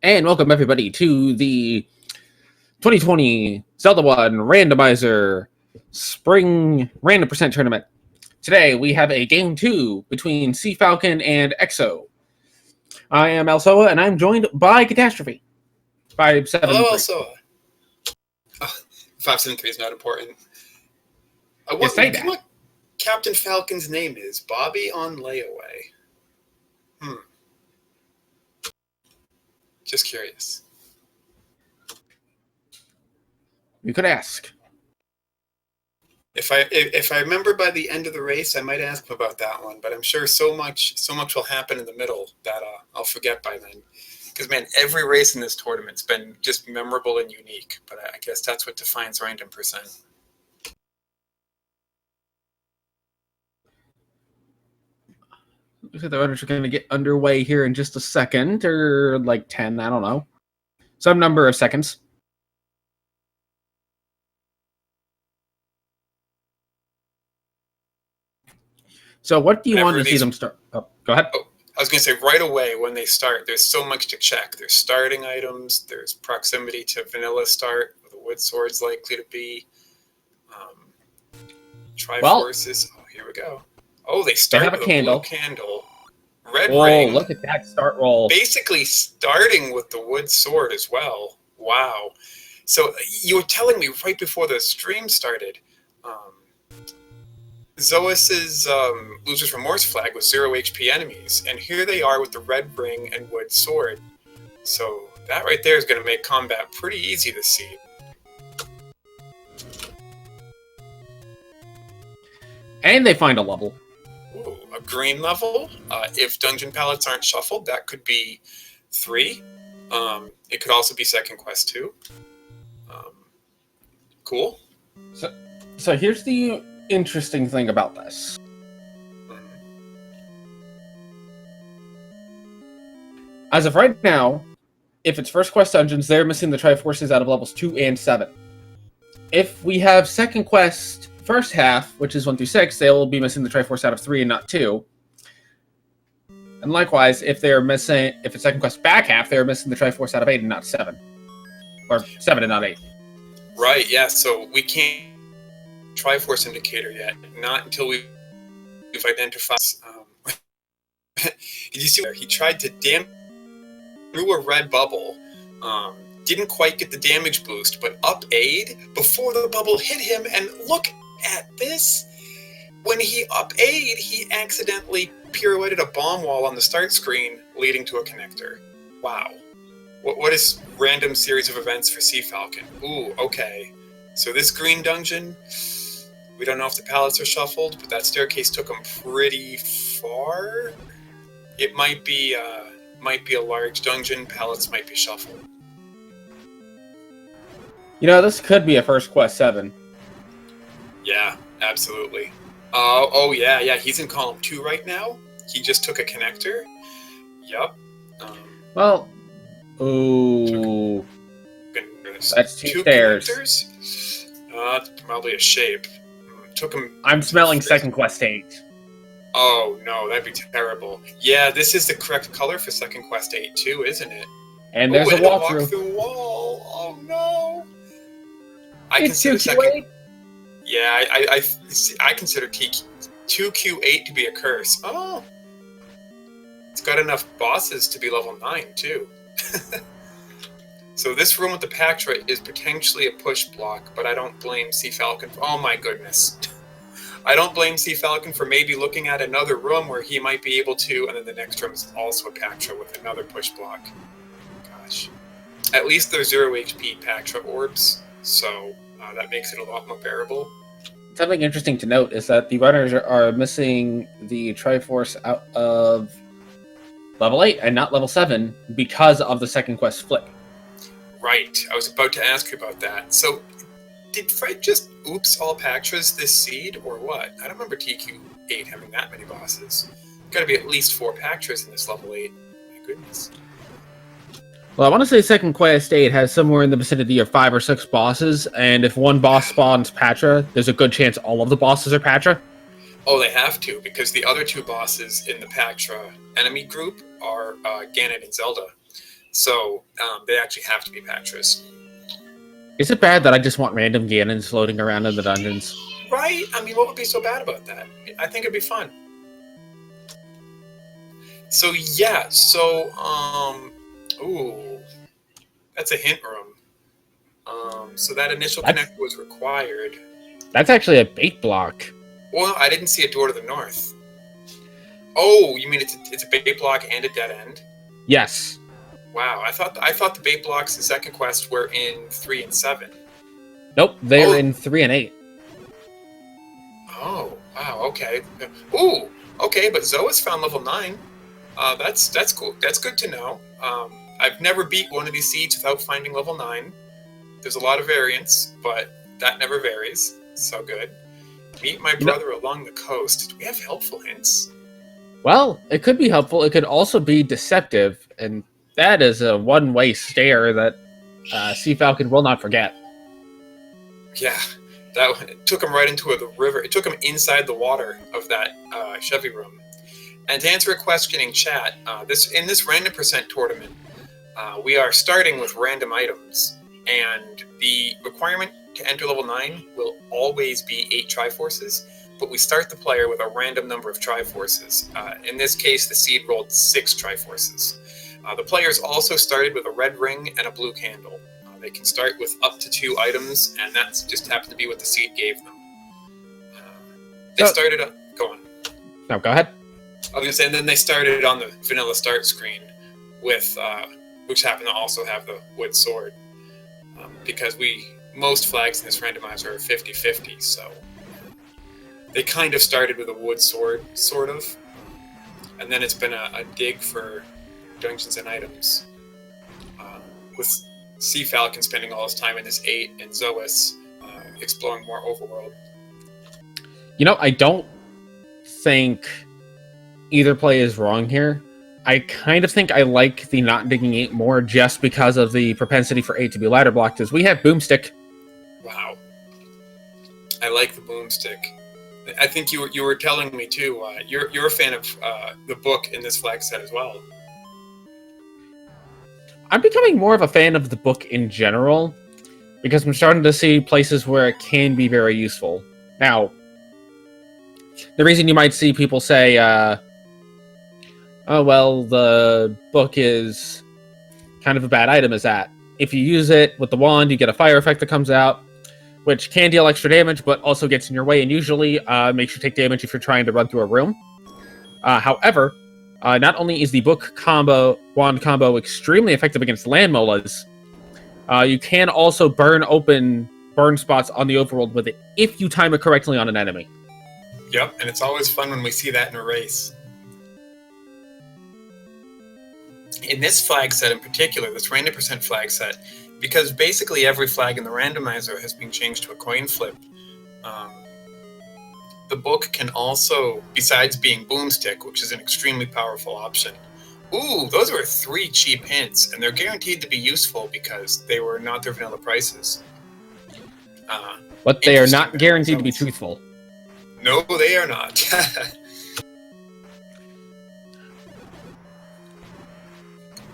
And welcome everybody to the 2020 Zelda 1 Randomizer Spring Random Percent Tournament. Today we have a Game 2 between Cfalcon and Exo. I am Elsoa, and I'm joined by Catastrophe. 573. Hello, Elsoa. 573 is not important. What Captain Falcon's name is? Bobby on layaway. Just curious. You could ask. If I remember by the end of the race, I might ask him about that one. But I'm sure so much will happen in the middle that I'll forget by then. Because man, every race in this tournament's been just memorable and unique. But I guess that's what defines random percent. Looks like the runners are going to get underway here in just a second, or like 10, I don't know. Some number of seconds. So what do you want to see them start? Oh, go ahead. Oh, I was going to say right away when they start, there's so much to check. There's starting items. There's proximity to vanilla start, where the wood sword's likely to be. Triforces. Oh, here we go. Oh, they start with a blue candle. Red ring. Look at that start roll. Basically starting with the wood sword as well. Wow. So you were telling me right before the stream started, Xoas' Loser's Remorse flag was 0 HP enemies, and here they are with the red ring and wood sword. So that right there is going to make combat pretty easy to see. And they find a level. Ooh, a green level. If dungeon palettes aren't shuffled, that could be 3. It could also be second quest 2. Cool. So here's the interesting thing about this. As of right now, if it's first quest dungeons, they're missing the Triforces out of levels 2 and 7. If we have second quest first half, which is 1 through 6, they'll be missing the Triforce out of 3 and not 2. And likewise, if it's second quest back half, they're missing the Triforce out of 8 and not 7. Or 7 and not 8. Right, yeah, so we can't Triforce indicator yet. Not until we've identified. Did you see where he tried to through a red bubble? Didn't quite get the damage boost, but up aid before the bubble hit him. And look at this. When he up aid, he accidentally pirouetted a bomb wall on the start screen, leading to a connector. Wow. What is random series of events for Cfalcon? Ooh, okay. So this green dungeon, we don't know if the pallets are shuffled, but that staircase took them pretty far. It might be a large dungeon. Pallets might be shuffled. You know, this could be a first quest 7. Yeah, absolutely. Oh yeah. He's in column 2 right now. He just took a connector. Yup. Well, ooh, that's 2 stairs. It's probably a shape. Took him. I'm smelling second quest 8. Oh no, that'd be terrible. Yeah, this is the correct color for second quest 8 too, isn't it? And there's a walkthrough wall. Oh no. I consider second. Yeah, I consider 2Q8 to be a curse. Oh, it's got enough bosses to be level 9 too. So this room with the Pactra is potentially a push block, but I don't blame Cfalcon. Oh my goodness. I don't blame Cfalcon for maybe looking at another room where he might be able to, and then the next room is also a Pactra with another push block. Gosh. At least they're 0 HP Pactra orbs, so that makes it a lot more bearable. Something interesting to note is that the runners are missing the Triforce out of level 8 and not level 7 because of the second quest flip. Right. I was about to ask you about that. So, did Fred just oops all Pactras this seed, or what? I don't remember TQ8 having that many bosses. Got to be at least 4 Pactras in this level 8. My goodness. Well, I want to say second quest 8 has somewhere in the vicinity of 5 or 6 bosses, and if one boss spawns Patra, there's a good chance all of the bosses are Patra. Oh, they have to, because the other 2 bosses in the Pactra enemy group are Ganon and Zelda. So they actually have to be Patras. Is it bad that I just want random Ganons floating around in the dungeons? Right? I mean, what would be so bad about that? I think it'd be fun. So yeah, ooh, that's a hint room. So that initial connector was required. That's actually a bait block. Well, I didn't see a door to the north. Oh, you mean it's a bait block and a dead end? Yes. Wow, I thought the bait blocks in second quest were in 3 and 7. Nope, they're in 3 and 8. Oh, wow, okay. Ooh, okay, but Xoas found level 9. That's cool. That's good to know. I've never beat one of these seeds without finding level 9. There's a lot of variance, but that never varies. So good. Meet my brother along the coast. Do we have helpful hints? Well, it could be helpful. It could also be deceptive, and that is a one-way stare that Cfalcon will not forget. Yeah, it took him right into the river. It took him inside the water of that Chevy room. And to answer a question in chat, in this random percent tournament, we are starting with random items, and the requirement to enter level 9 will always be 8 Triforces, but we start the player with a random number of Triforces. In this case, the seed rolled 6 Triforces. The players also started with a red ring and a blue candle. They can start with up to 2 items, and that's just happened to be what the seed gave them. They started up. Go on. No, go ahead. I was gonna say, and then they started on the vanilla start screen with, which happened to also have the wood sword, because most flags in this randomizer are 50-50, so they kind of started with a wood sword, sort of, and then it's been a dig for dungeons and items, with Cfalcon spending all his time in this 8 and Xoas exploring more overworld. I don't think either play is wrong here. I kind of think I like the not digging 8 more just because of the propensity for 8 to be ladder blocked, as we have Boomstick. Wow. I like the Boomstick. I think you were telling me too, you're a fan of the book in this flag set as well. I'm becoming more of a fan of the book in general, because I'm starting to see places where it can be very useful. Now, the reason you might see people say, oh, well, the book is kind of a bad item is that if you use it with the wand, you get a fire effect that comes out, which can deal extra damage, but also gets in your way and usually makes you take damage if you're trying to run through a room. However, not only is the book wand combo extremely effective against land molas, you can also burn spots on the overworld with it if you time it correctly on an enemy. Yep, and it's always fun when we see that in a race. In this flag set in particular, this random percent flag set, because basically every flag in the randomizer has been changed to a coin flip, the book can also, besides being Boomstick, which is an extremely powerful option. Ooh, those were 3 cheap hints, and they're guaranteed to be useful because they were not their vanilla prices. But they are not guaranteed to be truthful. No, they are not.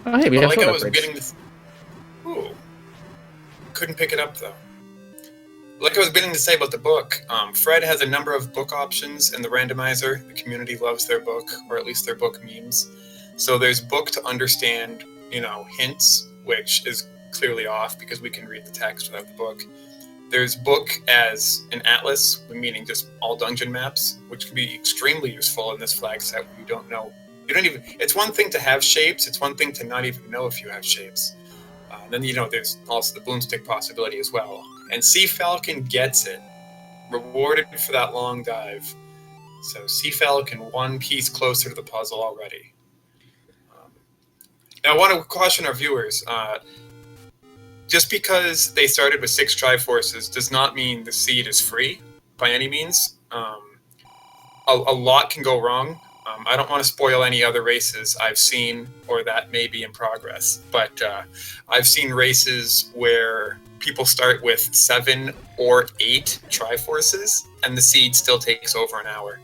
Oh, hey, we have like I sword was upgrades. getting this. Ooh, couldn't pick it up though. Like I was beginning to say about the book, Fred has a number of book options in the randomizer. The community loves their book, or at least their book memes. So there's book to understand, hints, which is clearly off because we can read the text without the book. There's book as an atlas, meaning just all dungeon maps, which can be extremely useful in this flag set when you don't know. It's one thing to have shapes, it's one thing to not even know if you have shapes. Then, there's also the Boomstick possibility as well. And Cfalcon gets it. Rewarded for that long dive. So Cfalcon one piece closer to the puzzle already. Now I want to caution our viewers. Just because they started with 6 Triforces does not mean the seed is free by any means. A lot can go wrong. I don't want to spoil any other races I've seen or that may be in progress, but I've seen races where people start with 7 or 8 Triforces and the seed still takes over an hour.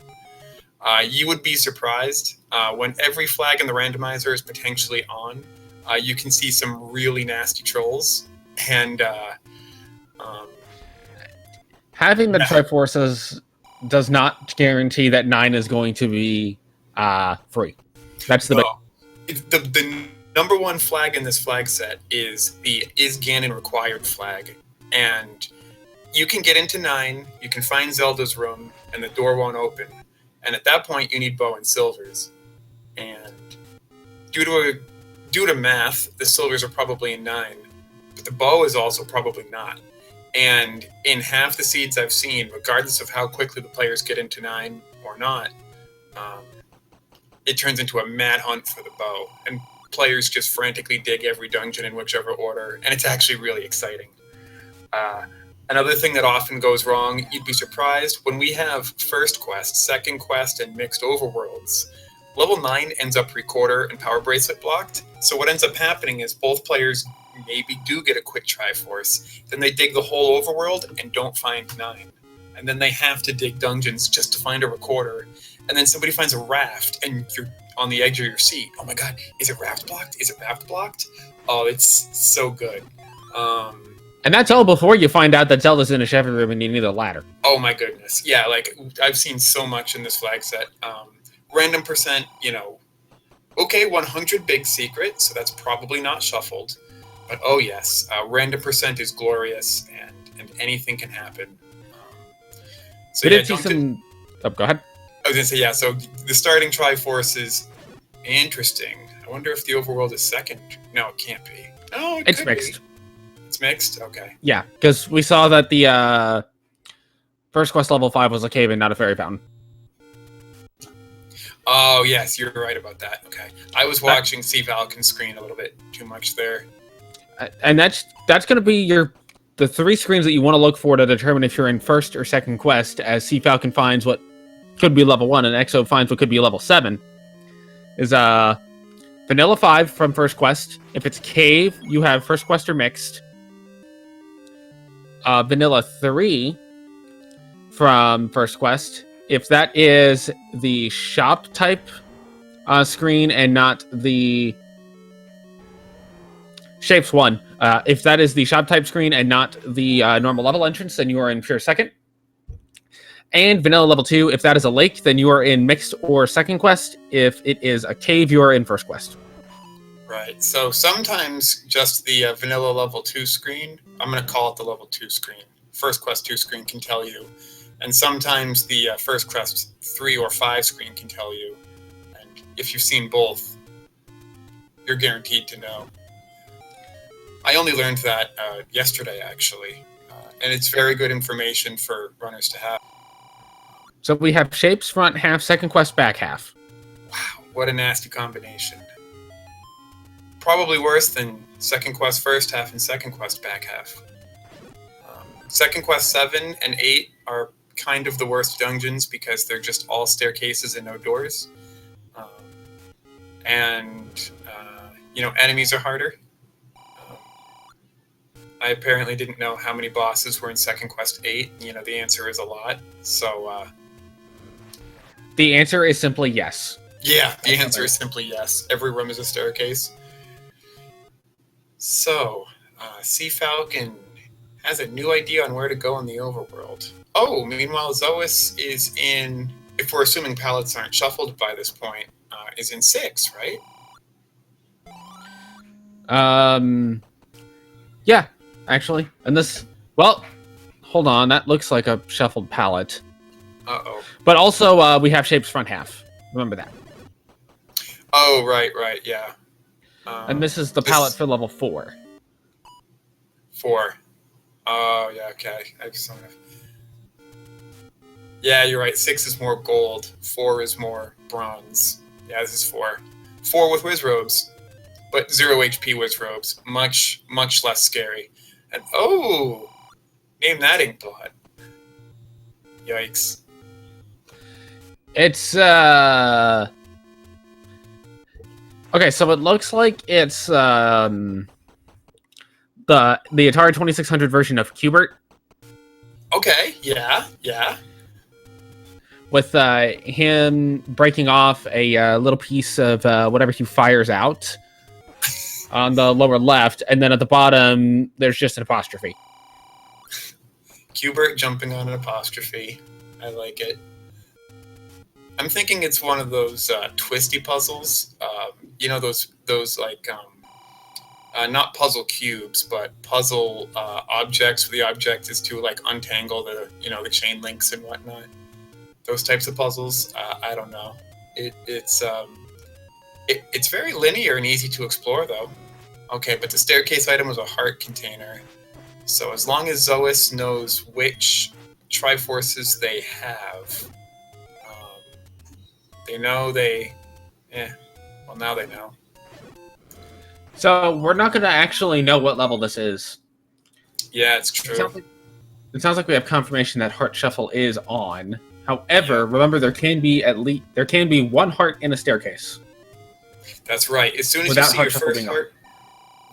You would be surprised when every flag in the randomizer is potentially on. you can see some really nasty trolls, and having the Triforces does not guarantee that 9 is going to be free. That's the the number one flag in this flag set is the Is Ganon required flag, and you can get into 9, you can find Zelda's room, and the door won't open. And at that point, you need bow and silvers. And due to math, the silvers are probably in 9, but the bow is also probably not. And in half the seeds I've seen, regardless of how quickly the players get into 9 or not, it turns into a mad hunt for the bow. And players just frantically dig every dungeon in whichever order, and it's actually really exciting. Another thing that often goes wrong, you'd be surprised, when we have first quest, second quest, and mixed overworlds, level 9 ends up recorder and power bracelet blocked. So what ends up happening is both players maybe do get a quick Triforce, then they dig the whole overworld and don't find 9. And then they have to dig dungeons just to find a recorder. And then somebody finds a raft and you're on the edge of your seat. Oh my god, is it raft blocked? Is it raft blocked? Oh, it's so good. And that's all before you find out that Zelda's in a Shepherd room and you need a ladder. Oh my goodness. Yeah, like, I've seen so much in this flag set. Random percent, okay, 100 big secret, so that's probably not shuffled. But oh yes, random percent is glorious, and anything can happen. So we did see some... Oh, go ahead. I was going to say, yeah, so the starting Triforce is interesting. I wonder if the overworld is second. No, it can't be. No, it's mixed. It's mixed? Okay. Yeah, because we saw that the first quest level 5 was a cave and not a fairy fountain. Oh, yes, you're right about that. Okay. I was watching Cfalcon's screen a little bit too much there. And that's going to be the 3 screens that you want to look for to determine if you're in first or second quest, as Cfalcon finds what could be level 1 and Exo finds what could be level 7. Is Vanilla 5 from first quest. If it's cave, you have first quest or mixed. Vanilla 3 from first quest. If that is the shop type screen and not the Shapes 1. If that is the shop type screen and not the normal level entrance, then you are in pure second. And Vanilla level 2, if that is a lake, then you are in mixed or second quest. If it is a cave, you are in first quest. Right. So sometimes just the Vanilla level 2 screen, I'm going to call it the level 2 screen. First quest 2 screen can tell you. And sometimes the first quest 3 or 5 screen can tell you. And if you've seen both, you're guaranteed to know. I only learned that yesterday, actually. And it's very good information for runners to have. So we have Shapes front half, second quest back half. Wow, what a nasty combination. Probably worse than second quest first half and second quest back half. Second quest 7 and 8 are kind of the worst dungeons because they're just all staircases and no doors. Enemies are harder. I apparently didn't know how many bosses were in second quest 8. The answer is a lot. So, the answer is simply yes. Yeah, the answer is simply yes. Every room is a staircase. So, Cfalcon has a new idea on where to go in the overworld. Oh, meanwhile, Xoas is in, if we're assuming palettes aren't shuffled by this point, is in 6, right? Yeah, actually. And this, well, hold on, that looks like a shuffled palette. Uh-oh. But also, we have Shapes front half. Remember that. Oh, right, yeah. And this is the palette for level 4. 4. Oh, yeah, okay. Yeah, you're right. 6 is more gold. 4 is more bronze. Yeah, this is 4. 4 with whiz robes. But 0 HP whiz robes. Much, much less scary. And, oh! Name that inkblot. Yikes. It's, okay, so it looks like it's, the Atari 2600 version of Qbert. Okay, yeah. With him breaking off a little piece of whatever he fires out. on the lower left, and then at the bottom, there's just an apostrophe. Qbert jumping on an apostrophe. I like it. I'm thinking it's one of those twisty puzzles. You know, those like not puzzle cubes, but puzzle objects where the object is to like untangle the the chain links and whatnot. Those types of puzzles. I don't know. It's very linear and easy to explore though. Okay, but the staircase item was a heart container. So as long as Xoas knows which Triforces they have, they know they. Well, now they know. So we're not going to actually know what level this is. Yeah, it's true. It sounds like we have confirmation that Heart Shuffle is on. However, remember there can be one heart in a staircase. That's right. As soon as you see your first heart,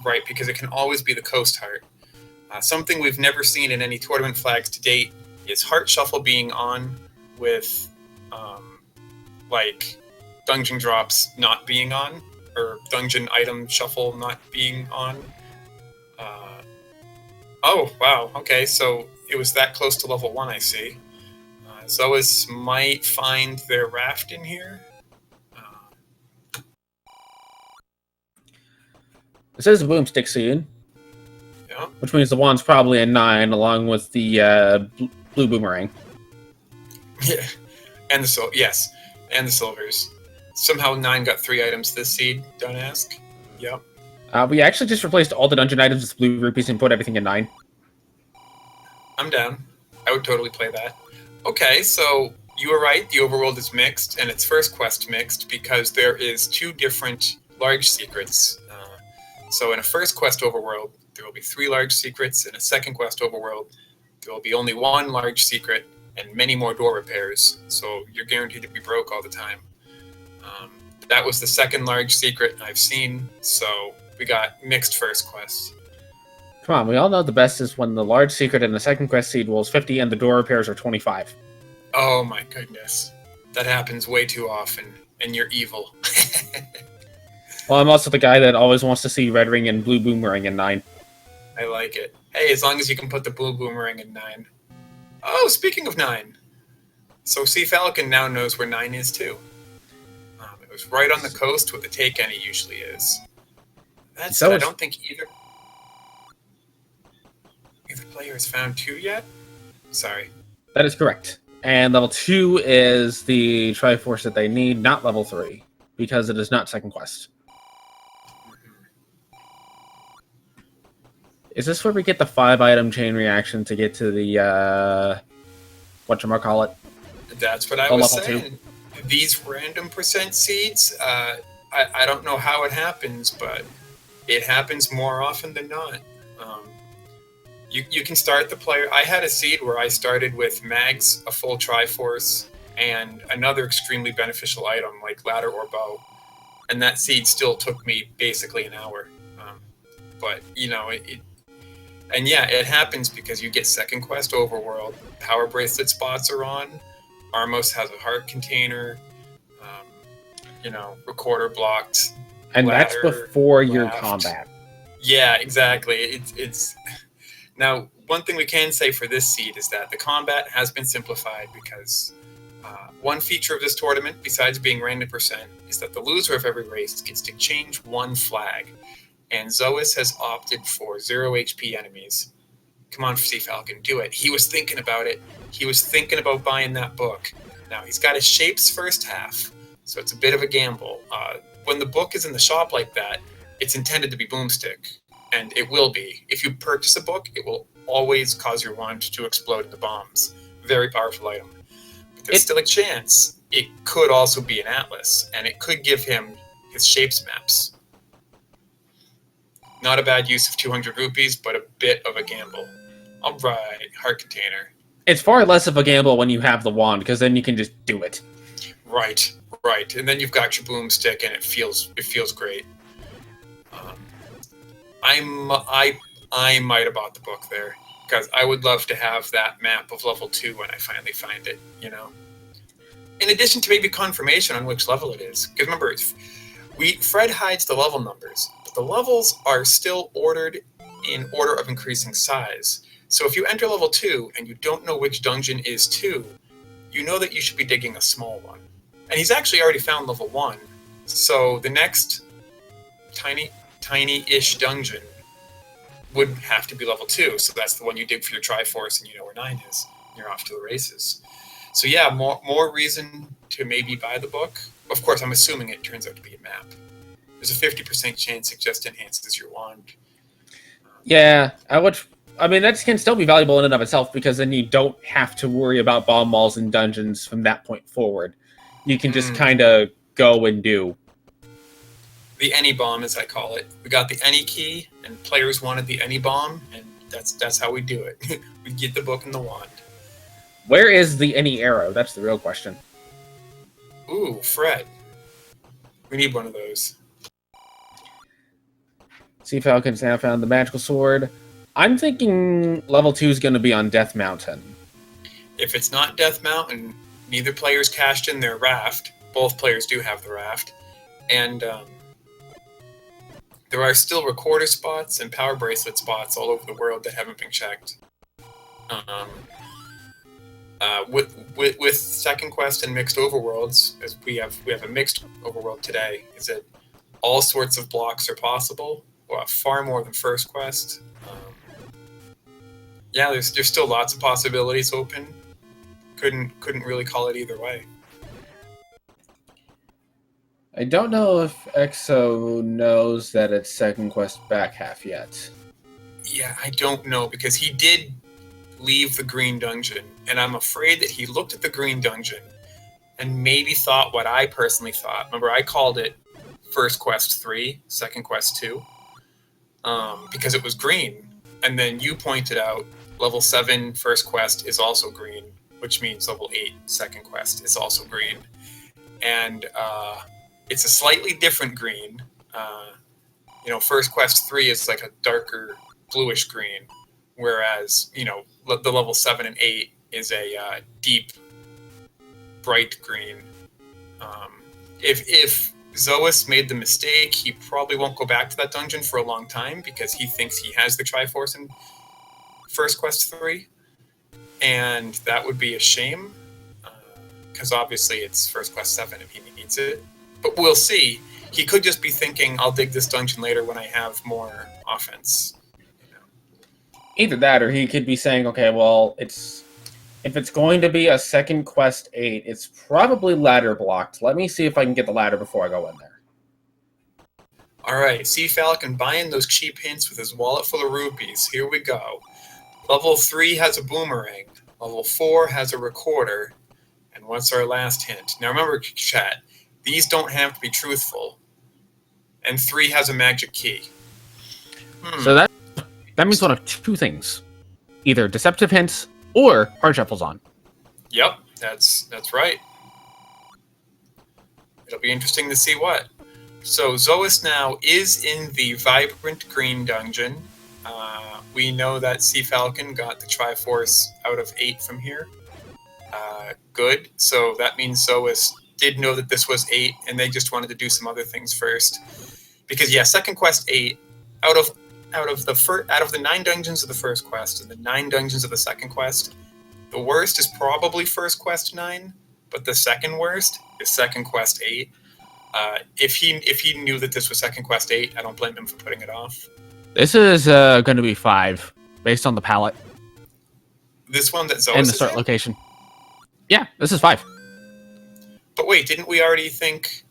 right? Because it can always be the coast heart. Something we've never seen in any tournament flags to date is Heart Shuffle being on with, like, dungeon drops not being on, or dungeon item shuffle not being on. Oh, wow. Okay, so it was that close to level 1, I see. Xoas might find their raft in here. This is a boomstick seed. Yeah. Which means the wand's probably a 9, along with the blue boomerang. Yeah. And the silvers. Somehow 9 got 3 items this seed, don't ask. Yep. We actually just replaced all the dungeon items with blue rupees and put everything in 9. I'm down. I would totally play that. Okay, so you were right, the overworld is mixed, and its first quest mixed, because there is 2 different large secrets. So in a first quest overworld, there will be 3 large secrets. In a second quest overworld, there will be only 1 large secret and many more door repairs. So you're guaranteed to be broke all the time. That was the second large secret I've seen, so we got mixed first quest. Come on, we all know the best is when the large secret in the second quest seed rolls 50 and the door repairs are 25. Oh my goodness. That happens way too often, and you're evil. Well, I'm also the guy that always wants to see red ring and blue boomerang in 9. I like it. Hey, as long as you can put the blue boomerang in 9. Oh, speaking of 9. So Cfalcon now knows where 9 is too. It was right on the coast where the take any usually is. That's it. I don't think either player has found 2 yet? Sorry. That is correct. And level 2 is the Triforce that they need, not level 3, because it is not second quest. Is this where we get the 5-item chain reaction to get to the, whatchamacallit? That's what I was saying. 2. These random percent seeds, I don't know how it happens, but it happens more often than not. You can start the player. I had a seed where I started with mags, a full Triforce, and another extremely beneficial item like ladder or bow, and that seed still took me basically an hour. But it happens because you get second quest overworld. Power bracelet spots are on. Armos has a heart container. Recorder blocked. And that's before your combat. Yeah, exactly. It's now, one thing we can say for this seed is that the combat has been simplified because one feature of this tournament, besides being random percent, is that the loser of every race gets to change 1 flag. And Xoas has opted for 0 HP enemies. Come on, Cfalcon, do it. He was thinking about it. He was thinking about buying that book. Now, he's got his shapes first half, so it's a bit of a gamble. When the book is in the shop like that, it's intended to be boomstick. And it will be. If you purchase a book, it will always cause your wand to explode into bombs. Very powerful item. But there's still a chance it could also be an atlas, and it could give him his shapes maps. Not a bad use of 200 rupees, but a bit of a gamble. All right, heart container. It's far less of a gamble when you have the wand, because then you can just do it. Right. And then you've got your boomstick, and it feels great. I might have bought the book there because I would love to have that map of level 2 when I finally find it. In addition to maybe confirmation on which level it is, because remember, Fred hides the level numbers, but the levels are still ordered in order of increasing size. So if you enter level 2 and you don't know which dungeon is 2, you know that you should be digging a small one. And he's actually already found level 1, so the next tiny-ish dungeon would have to be level 2, so that's the one you dig for your Triforce and you know where 9 is. You're off to the races. So yeah, more reason to maybe buy the book. Of course, I'm assuming it turns out to be a map. There's a 50% chance it just enhances your wand. Yeah, I mean, that can still be valuable in and of itself, because then you don't have to worry about bomb walls and dungeons from that point forward. You can just kind of go and do. The any bomb, as I call it. We got the any key, and players wanted the any bomb, and that's how we do it. We get the book and the wand. Where is the any arrow? That's the real question. Ooh, Fred. We need one of those. Cfalcon's now found the magical sword. I'm thinking level 2 is going to be on Death Mountain. If it's not Death Mountain, neither player's cashed in their raft. Both players do have the raft. And there are still recorder spots and power bracelet spots all over the world that haven't been checked. With Second Quest and Mixed Overworlds, as we have a Mixed Overworld today, is that all sorts of blocks are possible. Well, far more than First Quest. Yeah, there's still lots of possibilities open. Couldn't really call it either way. I don't know if Exo knows that it's Second Quest back half yet. Yeah, I don't know, because he did leave the green dungeon, and I'm afraid that he looked at the green dungeon and maybe thought what I personally thought. Remember, I called it First Quest 3, Second Quest 2, because it was green. And then you pointed out level 7 First Quest is also green, which means level 8 Second Quest is also green. And it's a slightly different green. First Quest 3 is like a darker bluish green, whereas, the level 7 and 8 is a deep, bright green. If Xoas made the mistake, he probably won't go back to that dungeon for a long time, because he thinks he has the Triforce in First Quest 3, and that would be a shame, because obviously it's First Quest 7 if he needs it. But we'll see. He could just be thinking, I'll dig this dungeon later when I have more offense. Either that, or he could be saying, okay, well, if it's going to be a Second Quest 8, it's probably ladder blocked. Let me see if I can get the ladder before I go in there. All right, Cfalcon buying those cheap hints with his wallet full of rupees. Here we go. Level 3 has a boomerang. Level 4 has a recorder. And what's our last hint? Now remember, chat, these don't have to be truthful. And 3 has a magic key. So that means one of two things. Either deceptive hints or hard shuffles on. Yep, that's right. It'll be interesting to see what. So Xoas now is in the Vibrant Green dungeon. We know that Cfalcon got the Triforce out of 8 from here. Good. So that means Xoas did know that this was 8, and they just wanted to do some other things first. Because yeah, Second Quest 8, out of the 9 dungeons of the First Quest and the 9 dungeons of the Second Quest, the worst is probably First Quest 9, but the second worst is Second Quest 8. If he knew that this was Second Quest 8, I don't blame him for putting it off. This is going to be 5, based on the palette. This one that Xoas and the is start in? location. Yeah, this is 5. But wait, didn't we already think...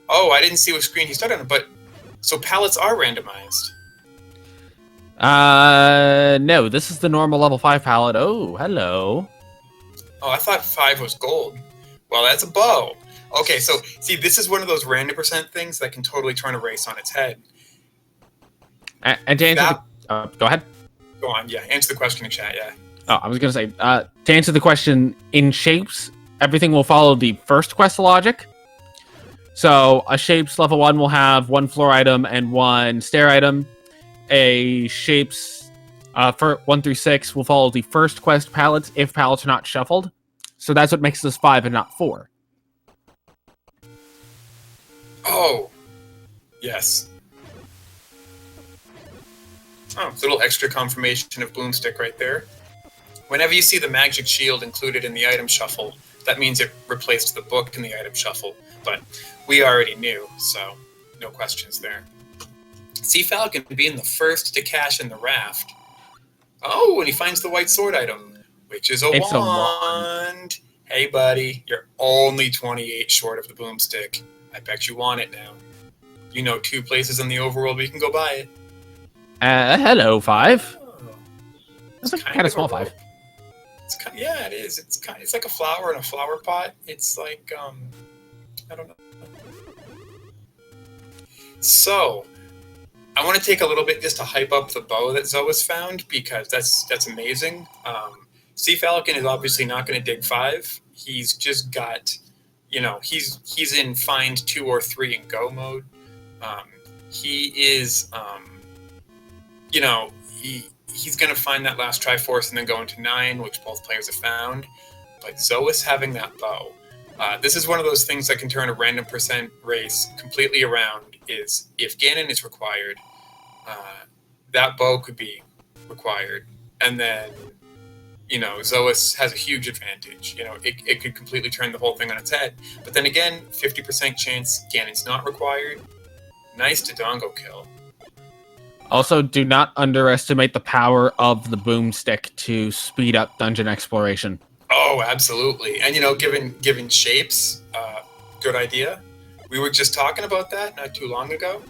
Oh, I didn't see what screen he started on, but... So palettes are randomized. No, this is the normal level 5 palette. Oh, hello. Oh, I thought 5 was gold. Well, that's a bow. Okay, so, see, this is one of those random percent things that can totally turn a race on its head. And to answer go ahead. Go on, yeah. Answer the question in chat, yeah. Oh, I was going to say, to answer the question, in shapes, everything will follow the first quest logic. So, a shapes level 1 will have 1 floor item and 1 stair item. A shapes for 1 through 6 will follow the first quest palettes if palettes are not shuffled. So that's what makes this 5 and not 4. Oh, Yes. Oh, it's a little extra confirmation of Boomstick right there. Whenever you see the magic shield included in the item shuffle, that means it replaced the book in the item shuffle. But we already knew, so no questions there. Cfalcon being the first to cash in the raft. Oh, and he finds the white sword item, which is a wand. Hey, buddy, you're only 28 short of the Boomstick. I bet you want it now. You know 2 places in the overworld where you can go buy it. Hello, 5. Oh, That's kind of small, 5. It's kind, yeah, it is. It's like a flower in a flower pot. It's like I don't know. So, I want to take a little bit just to hype up the bow that Xoas found, because that's amazing. Cfalcon is obviously not going to dig 5. He's just got, you know, he's in find 2 or 3 and go mode. He is, you know, he's going to find that last Triforce and then go into 9, which both players have found. But Xoas having that bow, this is one of those things that can turn a random percent race completely around. Is if Ganon is required, that bow could be required, and then, you know, Xoas has a huge advantage. You know, it could completely turn the whole thing on its head. But then again, 50% chance Ganon's not required. Nice Dodongo kill. Also, do not underestimate the power of the Boomstick to speed up dungeon exploration. Oh, absolutely. And, you know, given shapes, good idea. We were just talking about that not too long ago.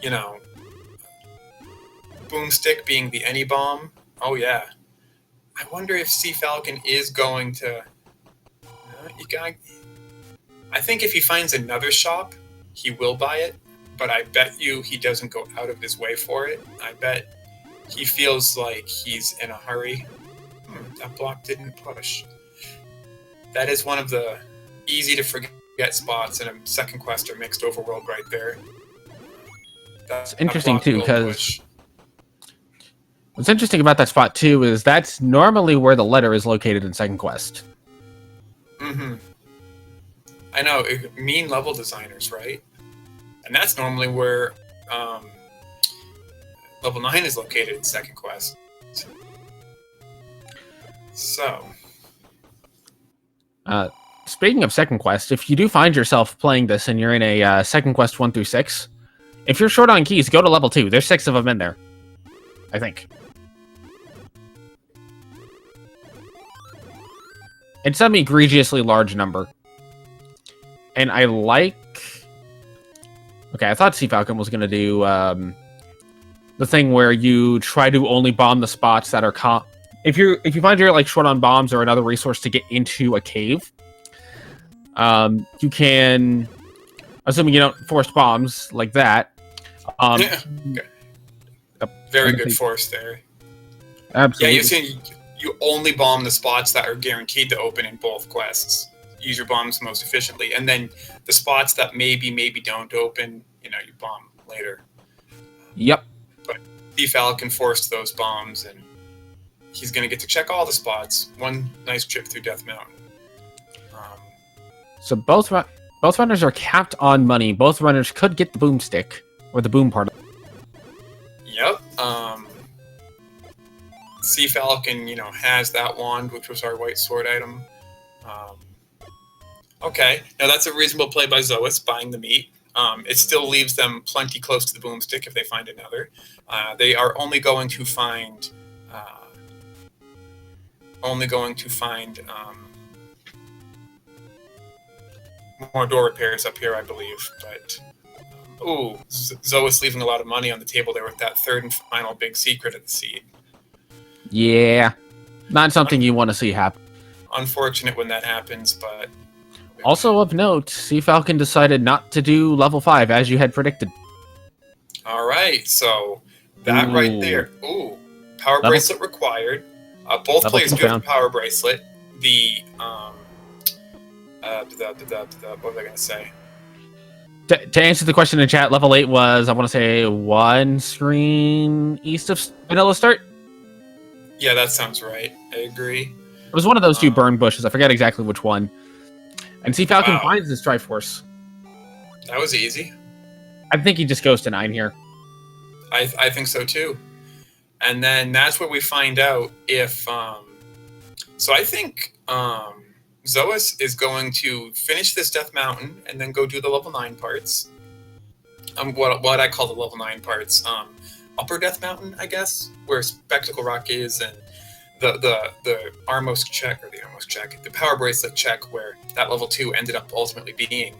You know, Boomstick being the any bomb. Oh, yeah. I wonder if Cfalcon is going to... I think if he finds another shop, he will buy it. But I bet you he doesn't go out of his way for it. I bet he feels like he's in a hurry. That block didn't push. That is one of the easy to forget spots in a second quest or mixed overworld right there. That's interesting too, because what's interesting about that spot too is that's normally where the letter is located in second quest. Mm-hmm. I know, mean level designers, right? And that's normally where level 9 is located in second quest. So, speaking of second quest, if you do find yourself playing this and you're in a second quest 1 through 6, if you're short on keys, go to level 2. There's 6 of them in there, I think. It's some egregiously large number. And I like... Okay, I thought Cfalcon was going to do the thing where you try to only bomb the spots that are... If you find you're like short on bombs or another resource to get into a cave, you can, assuming you don't force bombs like that. Yeah. Very good force there. Absolutely. Yeah, you're saying you only bomb the spots that are guaranteed to open in both quests. Use your bombs most efficiently, and then the spots that maybe don't open, you know, you bomb later. Yep. But Cfalcon forced those bombs, and he's going to get to check all the spots. One nice trip through Death Mountain. So both runners are capped on money. Both runners could get the Boomstick, or the boom part of it. Yep. Cfalcon, you know, has that wand, which was our white sword item. Okay, now that's a reasonable play by Xoas, buying the meat. It still leaves them plenty close to the Boomstick if they find another. They are only going to find more door repairs up here, I believe. But Xoas leaving a lot of money on the table there with that third and final big secret of the seed. Yeah, not something you want to see happen. Unfortunate when that happens, but... Also of note, Cfalcon decided not to do level 5 as you had predicted. All right, so that right there. Ooh, power bracelet required. Both players do have the power bracelet. The what was I gonna say? To answer the question in chat, level 8 was, I want to say, 1 screen east of Vanilla Start. Yeah, that sounds right. I agree. It was one of those 2 burn bushes. I forget exactly which one. And Cfalcon finds this Triforce. That was easy. I think he just goes to 9 here. I think so too. And then that's where we find out if. So I think Xoas is going to finish this Death Mountain and then go do the level 9 parts. What I call the level 9 parts. Upper Death Mountain, I guess, where Spectacle Rock is, and the Armos check, the Power Bracelet check, where that level 2 ended up ultimately being.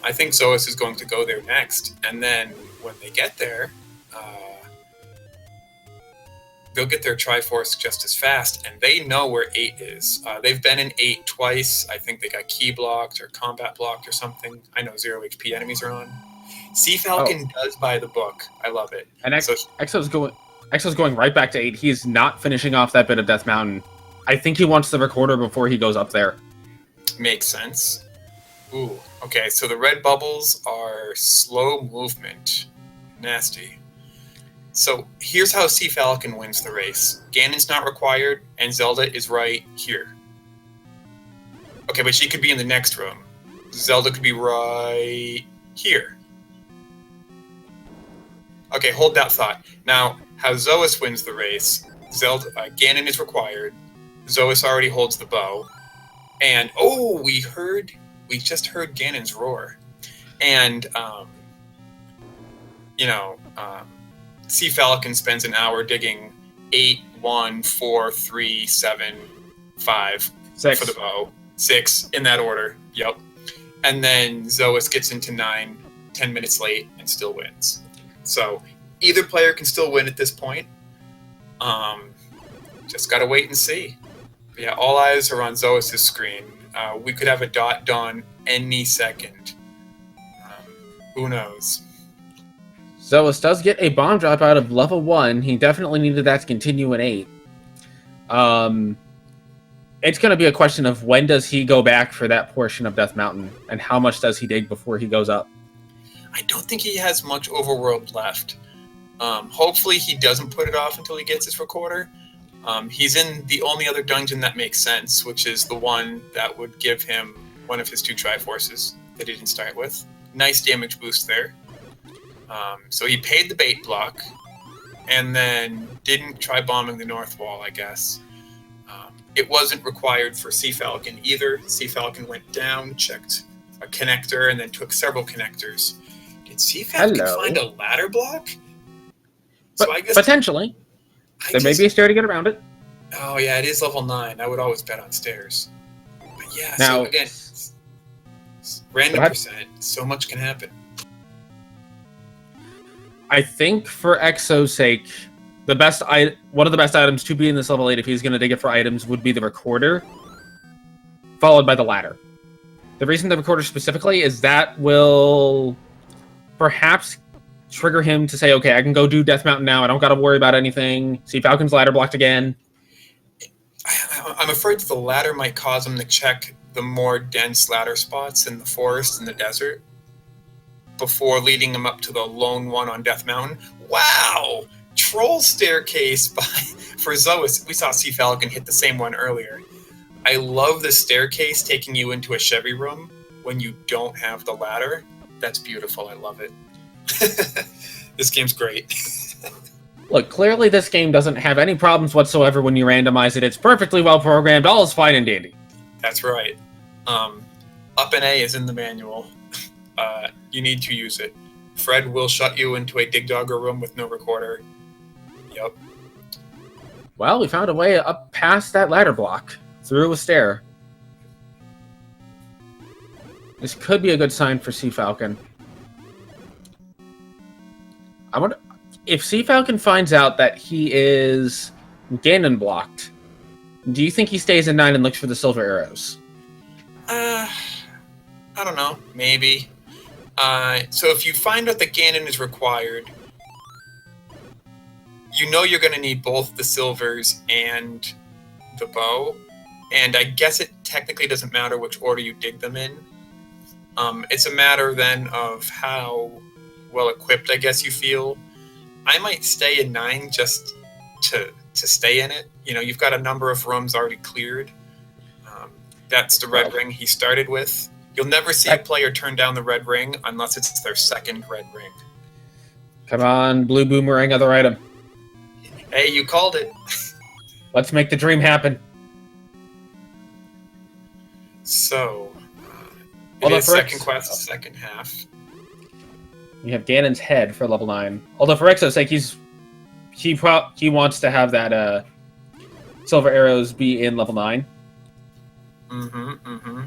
I think Xoas is going to go there next, and then when they get there, they'll get their Triforce just as fast, and they know where 8 is. They've been in 8 twice. I think they got key blocked or combat blocked or something. I know 0 HP enemies are on. Cfalcon does buy the book. I love it. And Exo's going right back to 8. He's not finishing off that bit of Death Mountain. I think he wants the recorder before he goes up there. Makes sense. Ooh, okay, so the red bubbles are slow movement. Nasty. So here's how Cfalcon wins the race. Ganon's not required, and Zelda is right here. Okay, but she could be in the next room. Zelda could be right here. Okay, hold that thought. Now, how Xoas wins the race, Ganon is required. Xoas already holds the bow. And, we just heard Ganon's roar. And, Cfalcon spends an hour digging 8, 1, 4, 3, 7, 5 6 for the bow. 6, in that order. Yep. And then Xoas gets into 9, 10 minutes late, and still wins. So either player can still win at this point. Just gotta wait and see. But yeah, all eyes are on Xoas' screen. We could have a dot dawn any second. Who knows? Xoas does get a bomb drop out of level 1. He definitely needed that to continue in 8. It's going to be a question of when does he go back for that portion of Death Mountain, and how much does he dig before he goes up? I don't think he has much overworld left. Hopefully he doesn't put it off until he gets his recorder. He's in the only other dungeon that makes sense, which is the one that would give him one of his 2 Triforces that he didn't start with. Nice damage boost there. So he paid the bait block, and then didn't try bombing the North Wall, I guess. It wasn't required for Cfalcon either. Cfalcon went down, checked a connector, and then took several connectors. Did Cfalcon find a ladder block? So I guess potentially. There may be a stair to get around it. Oh yeah, it is level 9. I would always bet on stairs. But yeah, now, so again, random percent. So much can happen. I think for Exo's sake, one of the best items to be in this level 8 if he's going to dig it for items would be the recorder, followed by the ladder. The reason the recorder specifically is that will perhaps trigger him to say, okay, I can go do Death Mountain now. I don't got to worry about anything. Cfalcon's ladder blocked again. I'm afraid that the ladder might cause him to check the more dense ladder spots in the forest and the desert before leading him up to the lone one on Death Mountain. Wow! Troll staircase for Xoas. We saw Cfalcon hit the same one earlier. I love the staircase taking you into a Chevy room when you don't have the ladder. That's beautiful. I love it. This game's great. Look, clearly this game doesn't have any problems whatsoever when you randomize it. It's perfectly well programmed. All is fine and dandy. That's right. Up and A is in the manual. You need to use it. Fred will shut you into a Dig Dogger room with no recorder. Yep. Well, we found a way up past that ladder block, through a stair. This could be a good sign for Cfalcon. I wonder if Cfalcon finds out that he is Ganon blocked. Do you think he stays in 9 and looks for the silver arrows? I don't know. Maybe. So if you find out that Ganon is required, you know you're going to need both the silvers and the bow. And I guess it technically doesn't matter which order you dig them in. It's a matter then of how well equipped I guess you feel. I might stay in 9 just to stay in it. You know, you've got a number of rooms already cleared. That's the red ring he started with. You'll never see a player turn down the red ring unless it's their second red ring. Come on, blue boomerang, other item. Hey, you called it. Let's make the dream happen. So, it Although is for second quest, second half. We have Ganon's head for level 9. Although for Exo's sake, he wants to have that silver arrows be in level 9. Mm-hmm.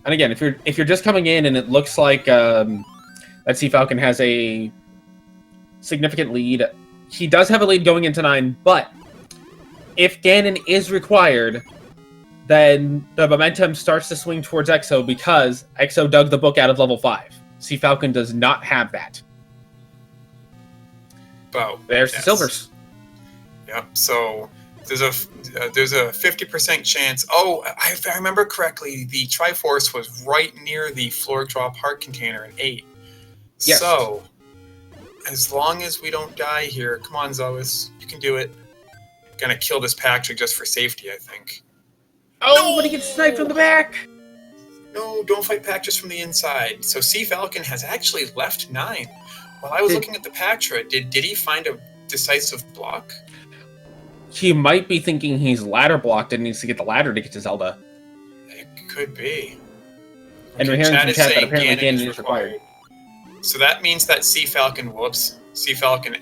And again, if you're just coming in and it looks like that Cfalcon has a significant lead, he does have a lead going into 9. But if Ganon is required, then the momentum starts to swing towards Exo because Exo dug the book out of level 5. Cfalcon does not have that. Oh, there's the silvers. Yep. So there's a 50% chance. Oh, if I remember correctly, the Triforce was right near the floor drop heart container in 8. Yes. So as long as we don't die here, come on, Xoas, you can do it. Gonna kill this Patrick just for safety, I think. Oh, no! But he gets sniped from the back. No, don't fight Pactress from the inside. So Cfalcon has actually left 9. While I was looking at the Patra, did he find a decisive block? He might be thinking he's ladder blocked and needs to get the ladder to get to Zelda. It could be. And we're hearing from chat that apparently Ganon is required. So that means that Cfalcon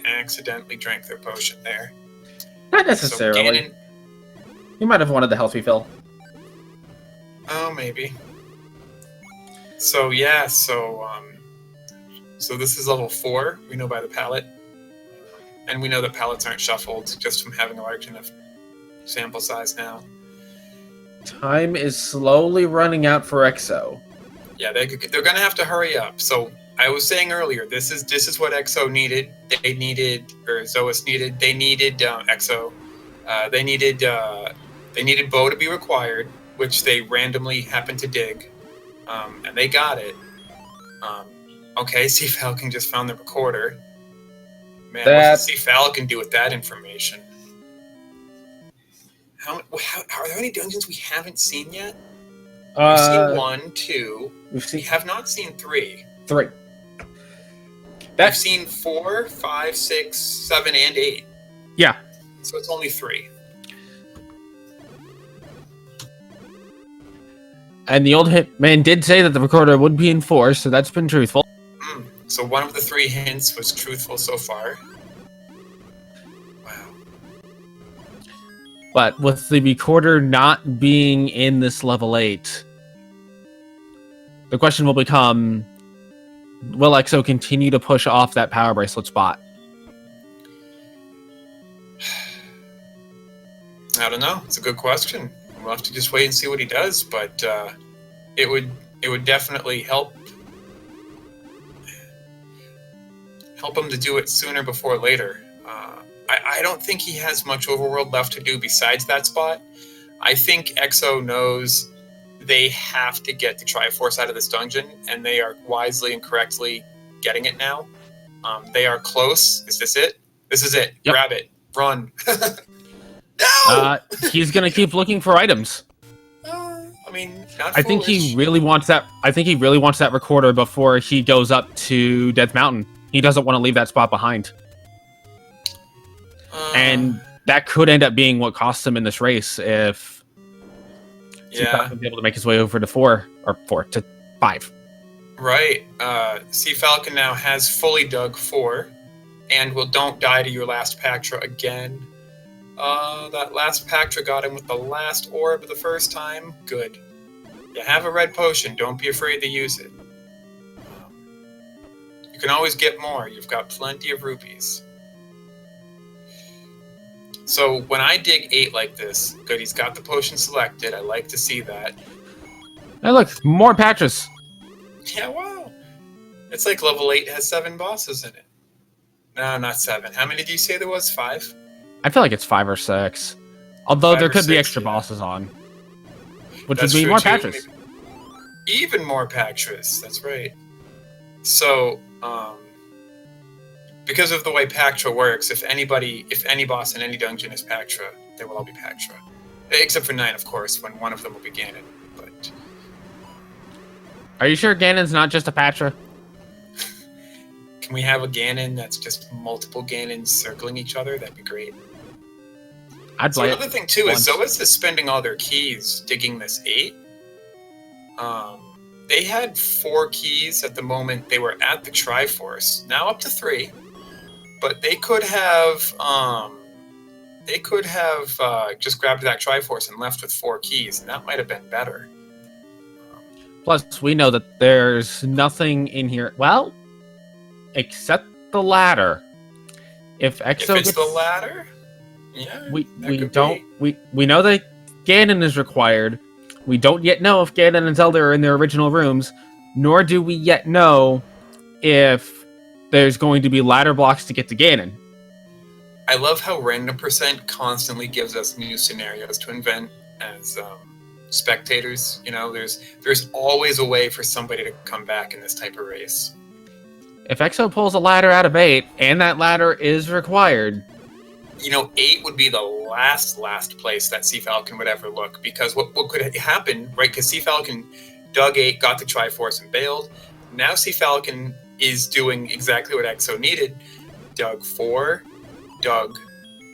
accidentally drank their potion there. Not necessarily. So he might have wanted the health refill. Oh, maybe. So yeah, so this is level 4. We know by the palette, and we know that palettes aren't shuffled just from having a large enough sample size now. Time is slowly running out for Exo. Yeah, they're gonna have to hurry up. So I was saying earlier, this is what Exo needed. Xoas needed. They needed Exo. They needed Bo to be required, which they randomly happened to dig, and they got it. Okay, Cfalcon just found the recorder. Man, what does Cfalcon do with that information? How are there any dungeons we haven't seen yet? We've seen 1, 2. We have not seen 3. 3. We've seen 4, 5, 6, 7, and 8. Yeah. So it's only 3. And the old hitman did say that the recorder would be enforced, so that's been truthful. So one of the 3 hints was truthful so far. Wow. But with the recorder not being in this level 8, the question will become, will Exo continue to push off that power bracelet spot? I don't know. It's a good question. We'll have to just wait and see what he does, but it would definitely help him to do it sooner before later. I don't think he has much overworld left to do besides that spot. I think Exo knows they have to get the Triforce out of this dungeon, and they are wisely and correctly getting it now. They are close. Is this it? This is it. Yep. Grab it. Run. No! He's gonna keep looking for items. I think he really wants that. I think he really wants that recorder before he goes up to Death Mountain. He doesn't want to leave that spot behind, and that could end up being what costs him in this race if he's not going to be able to make his way over to 4 to 5. Right. Cfalcon now has fully dug 4, and don't die to your last Pactra again. That last Pactra got him with the last orb the first time. Good. You have a red potion. Don't be afraid to use it. You can always get more. You've got plenty of rupees. So when I dig 8 like this, good, he's got the potion selected. I like to see that. Hey, look, more patches. Yeah, wow. It's like level 8 has 7 bosses in it. No, not 7. How many did you say there was? 5? I feel like it's 5 or 6. Although there could be extra bosses on. Which would be more patches. Even more Pactras, that's right. So, because of the way Pactra works, if any boss in any dungeon is Pactra, they will all be Pactra. Except for 9, of course, when one of them will be Ganon. But Are you sure Ganon's not just a Patra? Can we have a Ganon that's just multiple Ganons circling each other? That'd be great. I'd So play another it thing too once. is Xoas is spending all their keys digging this 8. They had 4 keys at the moment they were at the Triforce. Now up to 3, but they could have just grabbed that Triforce and left with 4 keys, and that might have been better. Plus, we know that there's nothing in here. Well, except the ladder. If Exo If it's gets, the ladder, yeah, we could don't be. we know that Ganon is required. We don't yet know if Ganon and Zelda are in their original rooms, nor do we yet know if there's going to be ladder blocks to get to Ganon. I love how Random% constantly gives us new scenarios to invent as spectators. You know, there's always a way for somebody to come back in this type of race. If Exo pulls a ladder out of 8, and that ladder is required, you know, 8 would be the last place that Cfalcon would ever look, because what could happen, right? Because Cfalcon dug 8, got the Triforce, and bailed. Now Cfalcon is doing exactly what Exo needed. Dug 4, dug